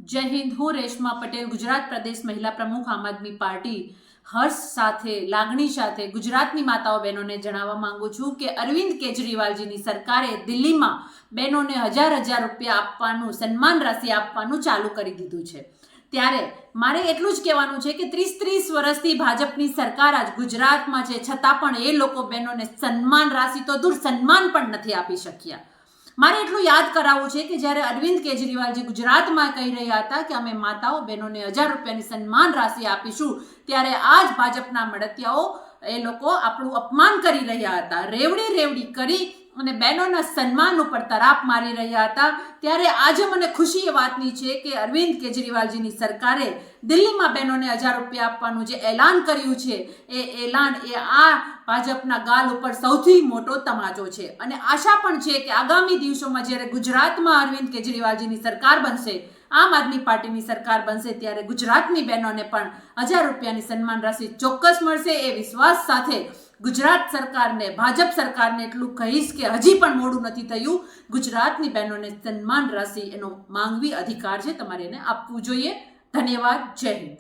જય હિન્દ। હું રેશમા પટેલ, ગુજરાત પ્રદેશ મહિલા પ્રમુખ, આમ આદમી પાર્ટી। હર્ષ સાથે, લાગણી સાથે ગુજરાતની માતાઓ બહેનોને જણાવવા માંગુ છું કે અરવિંદ કેજરીવાલજીની સરકારે દિલ્હીમાં બહેનોને હજાર રૂપિયા આપવાનું, સન્માન રાશિ આપવાનું ચાલુ કરી દીધું છે। ત્યારે મારે એટલું જ કહેવાનું છે કે 30 વર્ષથી ભાજપની સરકાર આજ ગુજરાતમાં છે, છતાં પણ એ લોકો બહેનોને સન્માન રાશિ તો દૂર, સન્માન પણ નથી આપી શક્યા। મારે એટલું યાદ કરાવવું છે કે જ્યારે અરવિંદ કેજરીવાલજી ગુજરાતમાં કહી રહ્યા હતા કે અમે માતાઓ બહેનોને 1000 રૂપિયાની સન્માન રાશિ આપીશું, ત્યારે આ જ ભાજપના મળતિયાઓ એ લોકો આપણું અપમાન કરી રહ્યા હતા, રેવડી કરી અને બહેનોના સન્માન ઉપર તરાપ મારી રહ્યા હતા। ત્યારે આજે મને ખુશી એ વાતની છે કે અરવિંદ કેજરીવાલજીની સરકારે દિલ્હીમાં બહેનોને 1000 રૂપિયા આપવાનું જે એલાન કર્યું છે, એ એલાન એ આ ભાજપના ગાલ ઉપર સૌથી મોટો તમાચો છે। અને આશા પણ છે કે આગામી દિવસોમાં જ્યારે ગુજરાતમાં અરવિંદ કેજરીવાલજીની સરકાર બનશે, આમ આદમી પાર્ટીની સરકાર બનશે, ત્યારે ગુજરાતની બહેનોને પણ 1000 રૂપિયાની સન્માન રાશિ ચોક્કસ મળશે। એ વિશ્વાસ સાથે ગુજરાત સરકારને, ભાજપ સરકારને એટલું કહીશ કે હજી પણ મોડું નથી થયું, ગુજરાતની બહેનોને સન્માન રાશિ એનો માંગવી અધિકાર છે, તમારે એને આપવું જોઈએ। ધન્યવાદ। જય હિન્દ।